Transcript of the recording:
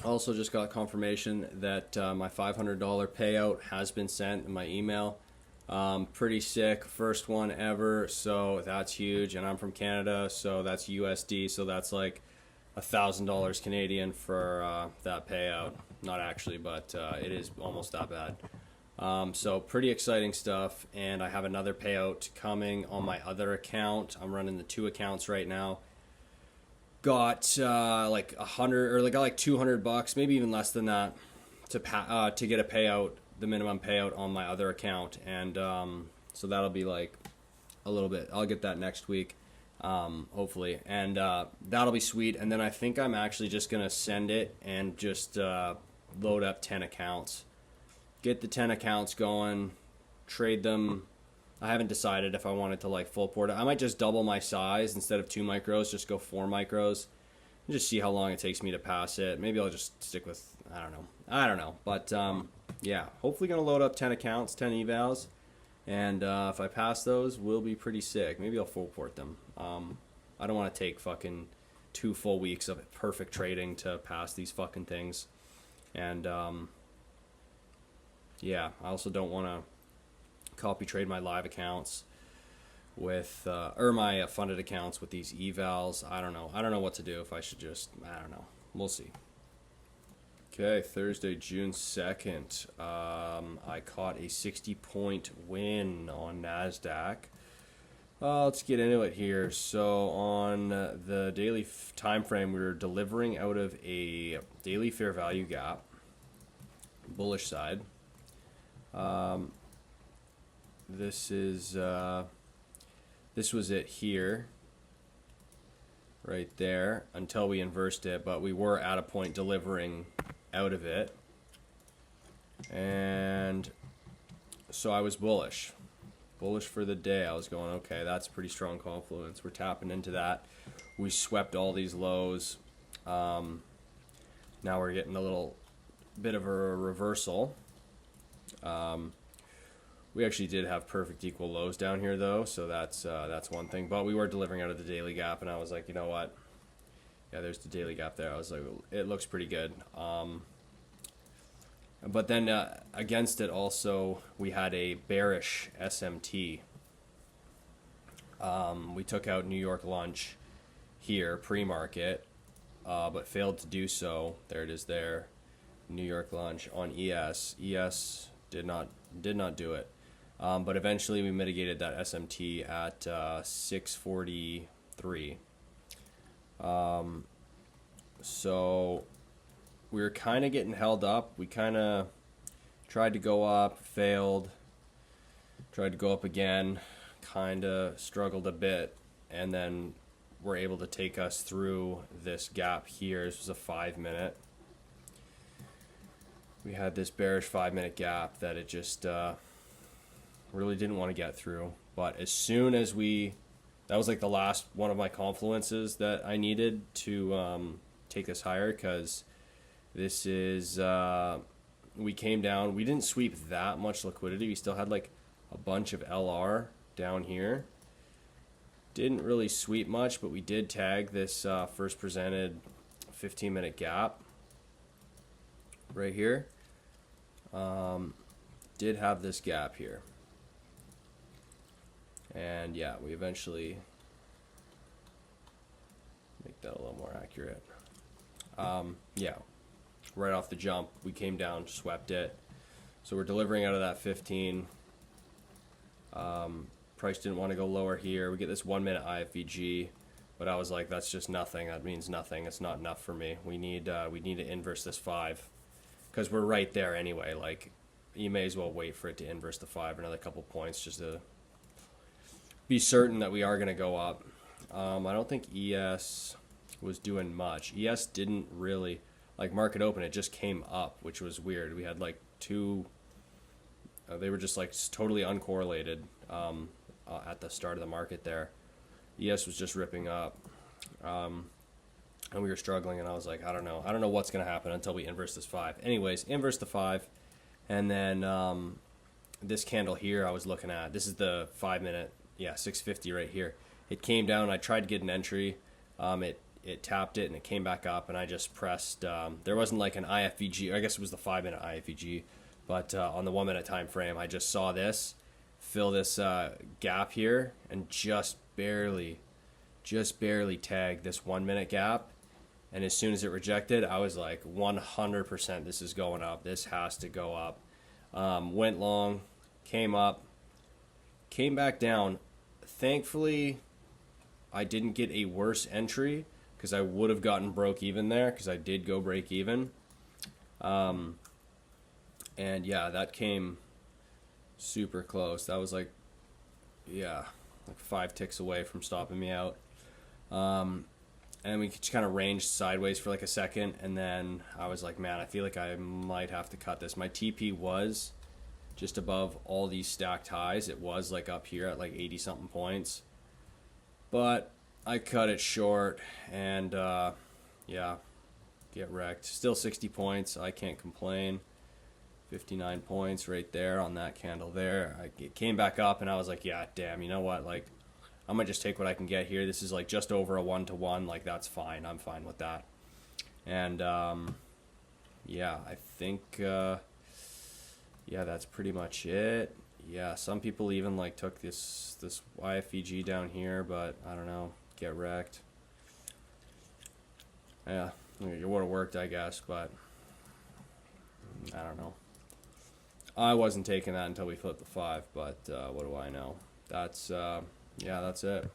Also, just got confirmation that my $500 payout has been sent in my email. Pretty sick, first one ever, so that's huge. And I'm from Canada, so that's USD, so that's like $1,000 Canadian for that payout. Not actually, but it is almost that bad. So pretty exciting stuff, and I have another payout coming on my other account. I'm running the two accounts right now. Got like 100 or like got like $200, maybe even less than that, to get a payout, the minimum payout on my other account, and so that'll be like a little bit. I'll get that next week, hopefully, and that'll be sweet. And then I think I'm actually just gonna send it and just load up 10 accounts, get the 10 accounts going, trade them. I haven't decided if I wanted to like full port it. I might just double my size instead of 2 micros, just go 4 micros and just see how long it takes me to pass it. Maybe I'll just stick with, I don't know. But yeah, hopefully going to load up 10 accounts, 10 evals. And if I pass those, we'll be pretty sick. Maybe I'll full port them. I don't want to take fucking 2 full weeks of perfect trading to pass these fucking things. And yeah, I also don't want to copy trade my live accounts with or my funded accounts with these evals. I don't know what to do. If I should just, I don't know, we'll see. Okay, Thursday, June 2nd, I caught a 60-point win on NASDAQ. Let's get into it here. So on the daily time frame, we were delivering out of a daily fair value gap, bullish side. This was it here, right there, until we inversed it, but we were at a point delivering out of it, and so I was bullish for the day. I was going, okay, that's a pretty strong confluence. We're tapping into that. We swept all these lows. Now we're getting a little bit of a reversal. We actually did have perfect equal lows down here, though, so that's one thing. But we were delivering out of the daily gap, and I was like, you know what? Yeah, there's the daily gap there. I was like, it looks pretty good. But then against it also, we had a bearish SMT. We took out New York lunch here, pre-market, but failed to do so. There it is there. New York lunch on ES. ES did not do it. But eventually we mitigated that SMT at 643. So we were kind of getting held up. We kind of tried to go up, failed. Tried to go up again, kind of struggled a bit, and then were able to take us through this gap here. This was a 5-minute. We had this bearish 5-minute gap that it just really didn't want to get through. But as soon as that was like the last one of my confluences that I needed to take this higher, because this is, we came down. We didn't sweep that much liquidity. We still had like a bunch of LR down here. Didn't really sweep much, but we did tag this first presented 15-minute gap right here. Did have this gap here. And yeah, we eventually make that a little more accurate. Yeah, right off the jump, we came down, swept it. So we're delivering out of that 15. Price didn't want to go lower here. We get this 1-minute ifvg, but I was like, that's just nothing. That means nothing. It's not enough for me. We need to inverse this 5, because we're right there anyway. Like, you may as well wait for it to inverse the 5 another couple points just to be certain that we are going to go up. I don't think ES was doing much. ES didn't really, like, market open, it just came up, which was weird. We had like two, they were just like totally uncorrelated at the start of the market there. ES was just ripping up, and we were struggling, and I was like, I don't know what's going to happen until we inverse this 5. Anyways, inverse the 5, and then this candle here I was looking at, this is the 5-minute, yeah, 650 right here. It came down. I tried to get an entry. It it tapped it and it came back up, and I just pressed. There wasn't like an ifvg, I guess it was the 5-minute ifvg, but on the 1 minute time frame, I just saw this fill this gap here and just barely tagged this 1 minute gap. And as soon as it rejected, I was like 100% this is going up, this has to go up. Went long, came up, came back down. Thankfully I didn't get a worse entry, because I would have gotten broke even there, because I did go break even. And yeah, that came super close. That was like, yeah, like 5 ticks away from stopping me out. And we just kind of ranged sideways for like a second, and then I was like, man, I feel like I might have to cut this. My TP was just above all these stacked highs. It was like up here at like 80 something points, but I cut it short, and yeah, get wrecked. Still 60 points. I can't complain. 59 points right there on that candle there. It came back up, and I was like, yeah, damn, you know what, like, I'm gonna just take what I can get here. This is like just over a 1-to-1, like that's fine. I'm fine with that. And yeah, I think yeah, that's pretty much it. Yeah, some people even like took this ifvg down here, but I don't know, get wrecked. Yeah, it would have worked, I guess, but I don't know. I wasn't taking that until we flipped the 5, but what do I know? That's yeah, that's it.